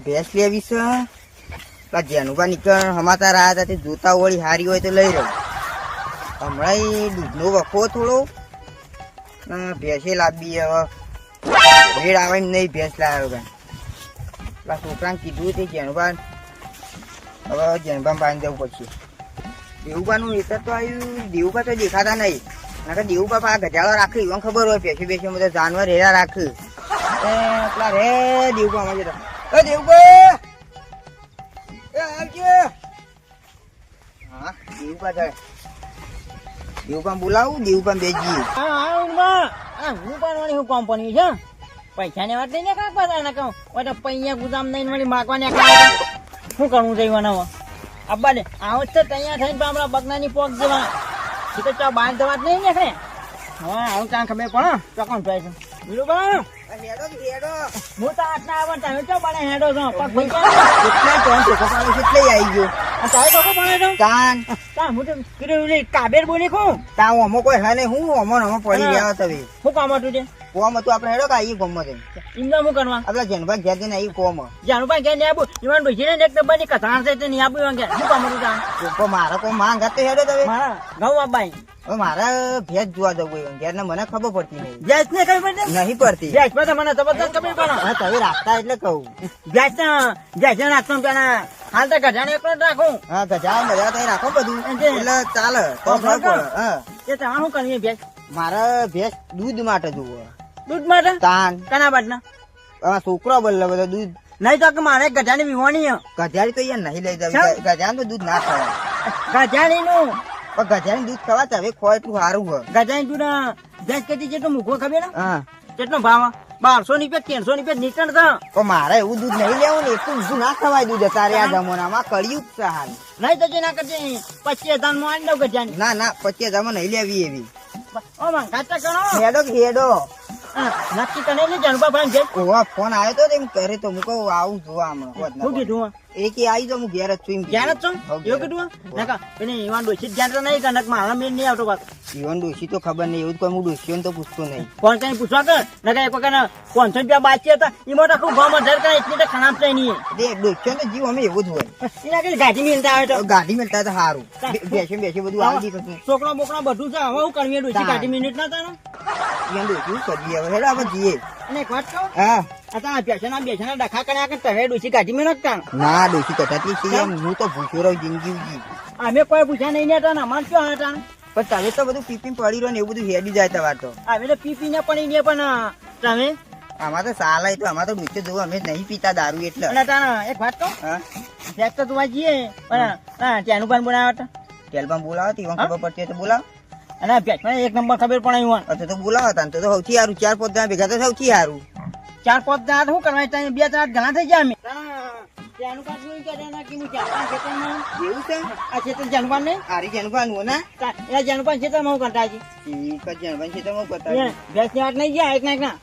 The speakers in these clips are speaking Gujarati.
ભેંસ લેવી છે. જેનુભા નીકળ સમાચાર આવ્યા હતા તે જોતા વળી હારી હોય તો લઈ રહ્યો. હમણાં દૂધનો વખો થોડો ભેંસે લાવી હવે ભેડ આવે એમ નહીં. ભેંસ લાવ્યો પેલા છોકરાને કીધું તે જેનુભા હવે જેનુભા પાણી જવું પડશે. દેવુભાનું હેતર તો આવ્યું. દેવુભા તો દેખાતા નહીં. નકર દેવુભા આ ગજાળો રાખે એવું ખબર હોય. ભેંસી બેસી બધા જાનવર હેરા રાખે પેલા રે દેવુભા માં જતા. દેવુભા આવજો. હા દેવુભા જાય. દેવુભા બોલાવું. દેવુભા બેજી હું પણ શું કંપની છે પૈસા ની વાત લઈને કાંક બધા કહું પૈયા ગુદામ નહીં વળી માગવાની શું કરવું જોઈએ બનાવો અબ્બા ને આવો જ તૈયાર થઈને હમણાં બગનાની પોક જેવા તો ચા બાર જવા જ નહીં નીકળે. હા આવું ક્યાં ખબર પડે ચોકન થાય છે બીજું બા હું તો આટલા આવે તમે ચો બને હેડો છો પગ ભાઈ આવી ગયો. તારે ચોખ્ખો પડે તો કાન હું તો કીધું કાબેર બોલી ખું તા અમો કોઈ હે નહીં. હું અમો અમો પડી ગયા તમે શું કામ હતું છે કોમ હતું આપણે હેડો કે આવી ગમત એમને શું કરવા આપડે જેનભાઈ ઘેર જઈને આવી કોમ જાનુભાઈ ક્યાં નહીં આવું ઈવન ડોસી ને એક ડબ્બાની કથાણ છે તે નહીં આવું કે શું કામ હતું ત્યાં મારા કોઈ માંગ હતી હેડો તમે મારા ઘઉં આબાઈ હવે મારા ભેજ જોવા જવું ઘેર ને મને ખબર પડતી નહીં. ભેંસ ને ખબર પડે નહીં પડતી. ભેંસ પર મને જબરદસ્ત ખબર પડે. હા તમે રાખતા એટલે કહું. ભેંસ નાખતો પેલા હાલ તો ગજાને એકલો જ રાખું. હા ગજા મજા તો રાખો બધું એટલે ચાલે તો ખબર પડે. હા એ તમારે શું કરીએ ભેંસ મારે ભેંસ દૂધ માટે જોવો. દૂધ માટે તાન કના બાટના છોકરો બદલે બધો દૂધ નહીં તો કે મારે ગજાની વિહોણી ગજારી તો અહીંયા નહીં લઈ જવી. ગજાનું તો દૂધ ના ખવાય. ગજાની નું પણ ગજાનું દૂધ ખવાય હવે ખોય એટલું સારું હોય. ગજાની દૂધ ભેંસ કેતી જેટલો મૂકવો ખબર ને હા કેટલો ભાવ 1200 ની 1300 ની નીકળ હતા. પણ મારે એવું દૂધ નહીં લેવું ને. એટલું ઊંધું ના ખવાય દૂધ અત્યારે આ જમાનામાં કળિયુગ છે હાલ. નહીં તો જે ના કરજે 25,000 માં આની દઉં ગજાની. ના ના 25,000 માં નહીં લેવી એવી. ઓ માં કાચા કરો હેડો હેડો નક્કી કરે ને જાનુભા ભાઈ ભેંસ ઓવા ફોન આવ્યો તો એમ કરે તો હું કહું આવું જોવા હમણાં. શું કીધું એ કે આવી જાવ હું ઘેર જ છું એમ ધ્યાન જ છો એવું કીધું નકા એને ઈવાન ડોસી ધ્યાન તો નહીં કે મારા મેળ નહીં આવતો પાછો. જીવન ડોસી તો ખબર નહીં. એવું જ કોઈ હું ડોસીઓ તો પૂછતો નહીં. કોણ કઈ પૂછવા કર નકા એક વખત 500 રૂપિયા બાકી હતા એમાં તો આખું ભાવ હજાર કરે એટલી તો ખરાબ થાય નહીં. ડોસીઓ તો જીવ અમે એવું જ હોય. એના કઈ ગાડી મિલતા આવે તો ગાડી મળતા તો સારું. બેસી બધું આવી દીધું. છોકરા બોકરા બધું છે હવે હું કરવી ડોસી ગાડી મિનિટ ના તારો ડોસી કરીએ હવે હેડો આપણે જઈએ. અને એક વાત કહું હા આ બેસના ડખા કર્યા કે તમે ડોસી ગાડી મેં નાખતા ના ડોસી કટાતી છે એમ. હું તો ભૂખ્યો રહું જિંદગી. અમે કોઈ પૂછ્યા નહીં હતા ને અમારે શું હતા પણ તમે તો બધું પીપી પડી રહ્યો ને એવું બધું હેડી જાય તમારે તો. અમે તો પી પીને પણ નહીં પણ તમે આમાં તો સાલા તો અમારે તો ડોસી જોવું અમે નહીં પીતા દારૂ એટલે. અને તારા એક વાત કહું હા ભેંસ તો તું જઈએ પણ ત્યાંનું પણ બનાવ્યા હતા તેલમાં બોલાવો તો ખબર પડતી તો બોલાવો. અને ભેંસમાં એક નંબર ખબર પડે ઈવન તો બોલાવો તા તો સૌથી સારું. 4-5 જણા ભેગા તો સૌથી સારું. 4-5 જણા શું કરવા 2-4 ઘણા થઈ ગયા અમે ત્યાંનું કાઢ નહીં કે એવું છે આ ખેતર જાનવાન નહીં આરી જનવાનું ને એના જાનવાન ખેતરમાં હું કરતા છે જનવાન છે તો હું કરતા ભેંસ ની વાત નહીં ગયા એક ના એક ના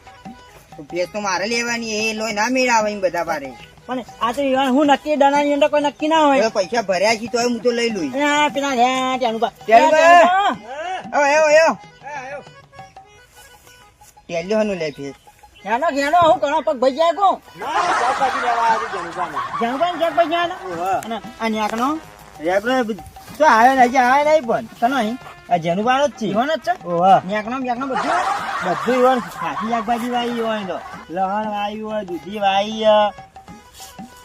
ભેંસ તો મારે લેવાની. એ લોહી ના મેળાવે એમ બધા પારે. પણ આ તો હું નક્કી દાણાની અંદર કોઈ નક્કી ના હોય. પૈસા ભર્યા છે તો હું તો લઈ લઉં. પેલા જાનુભા ટેલ્યો લે ભેંસ ઘેનો હું કરો પગ ભાઈ જાય કો જાનુભાઈ ક્યાંક ભાઈ જાય અને આ ન્યાકનો તો આવે ને આવે નહીં પણ કનો અહીં આ જેનુભા જ છે. ઈવન જ છે ન્યાકનો બ્યાકનો બધું બધું ખાસી શાકભાજી વાવી હોય તો લહણ વાવી હોય દૂધી વાવી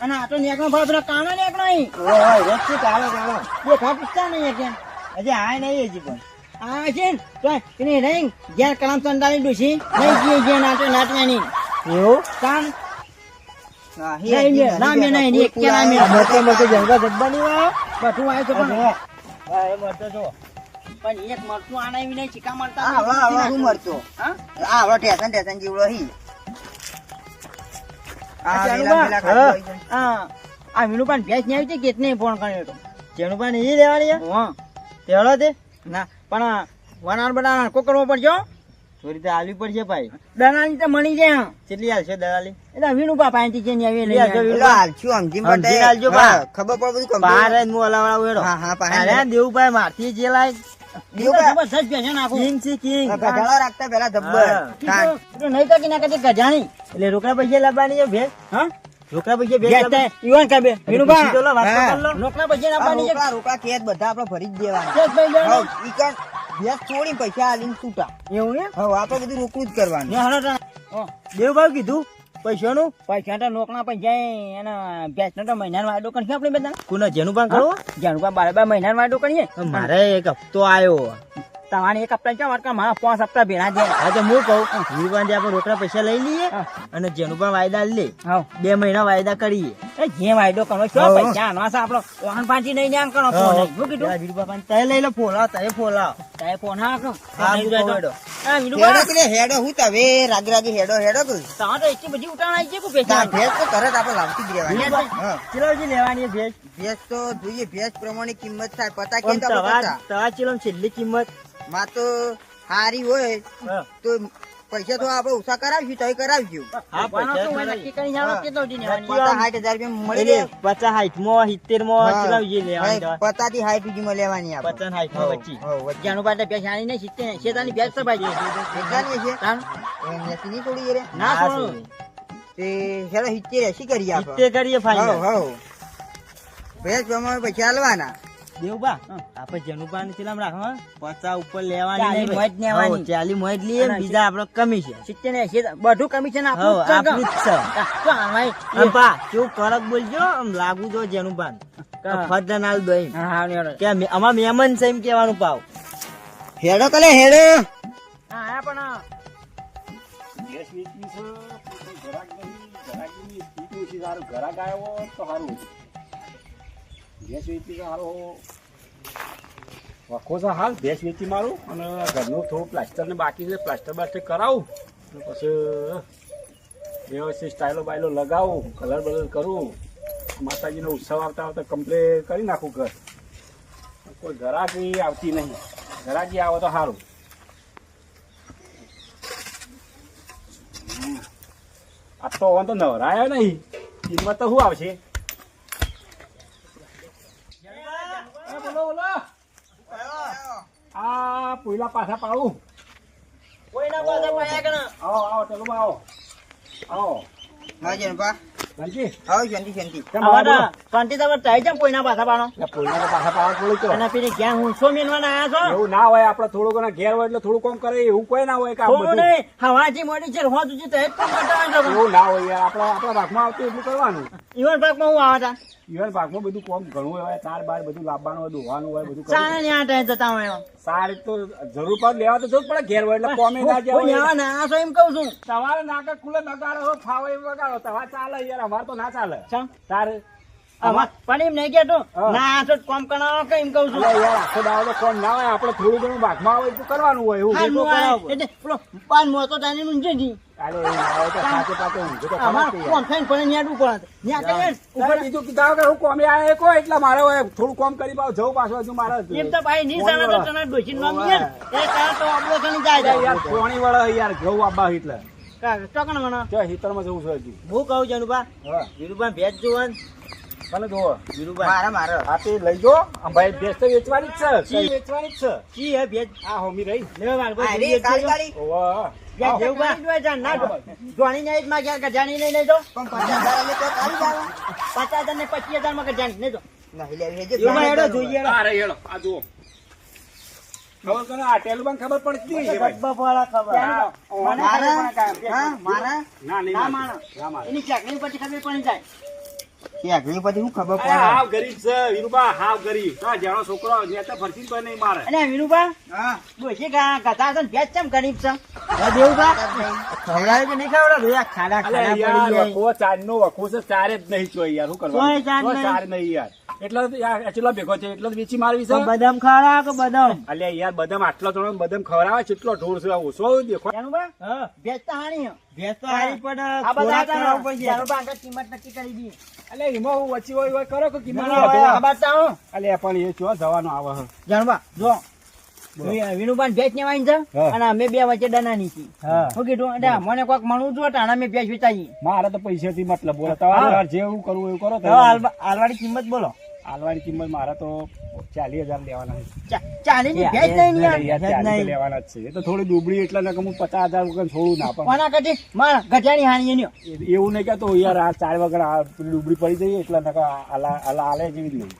અને આ તો ન્યાકનો ભાઈ પેલા કાનો ન્યાકનો અહીં કાળો કાળો એ ખા પૂછતા નહીં ક્યાં હજી આવે નહીં હજી પણ આ છે ને તો એને નહીં જ્યાં કલામ સંદાની ડૂસી નહીં જીએ જે નાટવાની એવું કાન પણ એક મરચું આના એવી નહીં ચીકા મળતા મરચો હા ટેશન ટેશન જીવડો હી આ વીણું પણ ભેંસ નહીં આવી કેત નહીં ફોન કર્યો હતો જેનું પણ એ લેવાની હા તેવડો તે ના પણ વનાર બનાવવાનો કો કરવો પડશે થોડી રીતે આલવી પડશે ભાઈ. દલાલી તો મળી જાય કેટલી હાલશો દલાલી? એટલે વીણું બાપા અહીંથી છે ને આવી લઈ ખબર પડે બધું. બહાર જ હું હલાવડાવું એનો. હા હા પાહે દેવુભાઈ મારથી જે લાય જબરદસ્ત ભેંસો નાખું કિંગ છે કિંગ. ગજાળા રાખતા પેલા જબ્બર નહીં તો કે ના કરતી ગજાણી એટલે રોકડા પૈસા લાવવાની છે ભેંસ. હા રોકડા પૈસા ભેજ ભેજ થાય. ઈવન કાબે. વિનુભા. પૂછી તો લો, વાત તો હા. કર લો. રોકડા પૈસા ના આ આપવાની છે. રોકડા રોકડા કેસ બધા આપણે ફરી જ દેવાના કેસ ભાઈ લેવાનો. હવ, ઈ કાન ભેંસ છોડીને પૈસા આલીને છૂટા એવું એમ? હવે આ તો બધું રોકડું જ કરવાનું ને હળો તા. ઓ, દેવભાઈ કીધું પૈસાનું પૈસા તો લોકના પૈસા એના ભેંસનો તો મહિનાનો વાયદો કરીએ આપણે બધા. કોના જેનું પણ કરો જ્યાં રૂપિયા 12 મહિનાનો વાયદો કરીએ. મારે એક હપ્તો આવ્યો. તમારે એક હપ્તા ક્યાં વાત મારા 5 હપ્તા ભેળા છે. હા તો હું કહું વિવાન આપણે રોકડા પૈસા લઈ લઈએ હા. અને જેનું પણ વાયદા લે હા. 2 મહિના વાયદા કરીએ. એ જે વાયદો કરો છો હા. પૈસા આનો છે આપણો વાહન પાંચી નહીં આમ કરો ફોન નહીં. શું કીધું? પેલા વીરબા પાસે તય લઈ લો ફોલા તય ફોલા. તારે ફોન હા કરો. હા, નહીં હું જોઈતો. કહું હેડો. હા, વિનુભા. હેડો કે હેડો હું તવે રાગ રાગે હેડો હેડો કે તમારે તો એટલી બધી ઉતાવળ આવી છે કે પૈસા તા ભેંસ તો તરત આપણે લાવતી જ રહેવાની ભેંસ? હા ચિલોજી લેવાની ભેજ ભેંસ તો જોઈએ ભેંસ પ્રમાણે કિંમત થાય પતા પણ કેમ તો તવા પતા તવા ચિલોમ છેલ્લી કિંમત માં તો હારી હોય હા. તો પૈસા તો આપણે ઓછા કરાવશું તો કરાવશું હા, પૈસા પૈસા તો હોય કરાવી. નક્કી કરીને આવો કેટલો દી લેવાની? પતા 60,000 રૂપિયા મળી એટલે 50 60 70 માં ચિલાવજી લેવાની જાય પતા થી 60 સુધીમાં લેવાની આપણે 50 60 માં વચ્ચી. જ્યાંનું પાસે ભેંસ આની નહીં શીખતે નહીં. શેતાની ભેંસ તો ભાઈ કેટલાની છે તાન? એસી ની થોડી રે ના હા, છોડું. તે હેડો 70 80 કરીએ આપણે 70 કરીએ ફાઈનલ. હવ ભેંસ પ્રમાણે પૈસા આલવાના દેવબા હા. આપણે જનુબાન ચિલામ રાખો 50 ઉપર લેવાની 40 નહીં મોજ લેવાની. 40 મોજ લઈએ અને બીજા આપણો કમિશન. શીખતે નહીં. બધું કમિશન હવ આપણું જ છે આપણું જ છે. તો આમાંય અંપા કેવું કડક બોલજો આમ લાગુ જો જનુબાન હા. ફરદન આલ દો એમ હા, હા, ને કે અમાર મહેમાન છે એમ કહેવાનું પાવ. હેડો કલે હેડો હા, હા, પણ ગેસ વેચવી છે પણ ઘરાક નહીં ઘરાકીની સ્થિતિ ઓછી સારું ઘરાક આવ્યો તો સારું ગેસ વેચવી તો સારો વખો છે હાલ ભેંસ વેચી મારું અને ઘરનું થોડું પ્લાસ્ટર ને બાકી છે પ્લાસ્ટર બાસ્ટર કરાવું અને પછી વ્યવસ્થિત સ્ટાઇલો બાઇલો લગાવું કલર બલર કરું માતાજીનો ઉત્સવ આવતા આવતા કમ્પ્લેટ કરી નાખું ઘર કોઈ ઘરાકી આવતી નહીં ઘરાકી આવે તો સારું આ તો વાંધો નવરાયો નહીં કિંમત તો શું આવશે બોલો બોલો આ પોઈલા પાછા પાડું કોઈના પાસે પાયા કે ના? આવો આવો ચલો આવો આવો હા જનપા ધનજી આવો શાંતિ શાંતિ કેમ આવા આવો તો શાંતિ તો થાય છે કોઈના પાસે પાડો. પોઈલા તો પાછા પાડવા થોડું તો અને પેલી ક્યાં ઊંચો મેલવાના આયા છો? એવું ના હોય આપણે થોડું ઘણા ઘેર હોય એટલે થોડું કામ કરે એવું કોઈ ના હોય કે આ થોડું બધું નહીં, હવાજી મોડી છે હોજ સુધી તો એ જ કામ કરતા હોય છો. એવું ના હોય યાર આપણા ભાગમાં આવતું એટલું કરવાનું ઈવન પાકમાં હું આવા તા? ઈવન ભાગમાં બધું કોમ ઘણું હોય તાર બાર બધું લાવવાનું હોય દોવાનું હોય બધું કરવું. ચાલે ને આ ટાઈમ જતા હોય એમ. સારી તો જરૂર પડે લેવા તો જરૂર પડે ઘેર હોય એટલે કોમે ના કોઈ જાય આવા ના આયા છો એમ કહું છું. તમારે નાકા ખુલે નગાડો હો ફાવે એમ વગાડો તમારે ચાલે યાર અમારે તો ના ચાલે ચમ. તારે પણ એમ નહીં કહેતો. હા. ના આયા છો તો કામ કરાવો કે એમ કહું છું. અરે યાર આખો દાડો તો કોમ ના હોય આપણે થોડું ઘણું ભાગમાં આવે એટલું કરવાનું હોય એવું હા, ભેગું હું આયા. કરાવો. એટલે પેલો પાન મોતો તાને ઊંઝે જી. અરે એવું ના હોય તો સાચે પાછે ઊંઘે તો ખરા અમાર જ તે યાર. કોમ થઈને પણ ન્યા ડૂબો પડે. ન્યા કહીએ ને, ઉપર ઉપર બીજું કીધા વગર હું કોમે આયા કો એટલે મારે હોય થોડું કોમ કરી પાવ જવું પાછું હજુ મારે એમ તો ભાઈ નહીં ચાલે તો તને ડોશી નામ દે ને. એ કાં તો આપણો કણી જાય યાર જાય. પોણી વળે યાર ઘઉં આબા એટલે ચોકણ મને. જો હિતરમાં જવું છે હજુ હું કહું જનુબા હા વીરુબા ભેજ જોવાન ભલે જોવો વીરુબા મારે મારે આ તે લઈ જો આ ભાઈ ભેંસ તો વેચવાની જ છે જી. વેચવાની જ છે કી હે ભેજ આ હોમી રહી લેવા વાળો આ રે કાળી કાળી ઓવા યા જેવું બા. કાંઈ જ હોય જાણ ના જો. જોણી ને જ માં ગયા ગજાણી લઈ લેજો. પણ 50,000 આલે તો કાળી જાવ 50,000 ને 25,000 માં ગજાણી લેજો. નહીં લેવી હેજો એમાં હેડો જોઈએ હેડો. આ રહી હેડો આ જુઓ ખબર કરે આ ટેલુબાન ખબર પડતી નહીં ભાઈ ડબ્બા વાળા ખબર આ, ઓવા ના મારા ખબર પડે કાંઈ. હા મારા ના નહીં ના મારે. માણસ. ના મારે. એની ચાકણી પછી ખબર પડી જાય. આગળ પછી શું ખબર અરે પડે હાવ ગરીબ છે વીરુબા હાવ ગરીબ આ જાણો છોકરો નેતા ફરતી કોઈ નહીં મારે અને વિનુભા હા ડોશી ગધા છે ને ભેજ ચમ ગરીબ છે. દેવબા ખવડાવે કે નહીં ખવડાવે યાર ખાડા અલે ખાડા યાર પડી જાય વખો ચારનો વખો છે ચારે જ નહીં ચોય યાર શું ચોય ચાર કરવાનું નહીં. ચાર નહીં યાર એટલો તો યાર એટલો ભેગો છે એટલો તો વેચી મારવી તો છે બદામ ખાડા કે બદામ અલે યાર બદામ આટલો થોડો બદામ ખવડાવે છે એટલો ઢોળ છે ઓછો દેખો જાનુભા હા ભેજ તો હાણી હે. ભેજ તો હારી પણ આ બધા ખોરાક કરાવવો પડશે. જાનુભા આગળ કિંમત નક્કી કરી દી. અલે એમાં હું વચ્ચે હોય કરો કે કિંમત ના, વધે. આ બાદ તો આવો. અલે પણ એ ચો જવાનો આવે હે. જાનુભા જો વિનુભા ભેજ ને વાંચી છે હા. અને અમે બે વચ્ચે ડનાની છીએ. હા શું કીધું એટલે મને કોઈક મળવું છું તાણે અમે ભેજ વેચાઈએ. મારે તો પૈસાથી મતલબ બોલો તમારે હા. યાર જેવું કરવું એવું કરો તો તમે. આલવાડી કિંમત બોલો હાલવાની કિંમત મારા તો 40,000 લેવાના છે. ચાલીની ભેજ નહીં યાર. યાર, 40 તો લેવાના જ છે. એ તો થોડી દુબળી એટલે ને કે હું 50,000 વગર છોડું ના પણ કોના કટી મારા ગજાની હાની એની એવું નહીં કહેતો યાર આ 4 વગર આ દુબળી પડી જઈએ એટલે નકર આલા જેવી જ નહીં.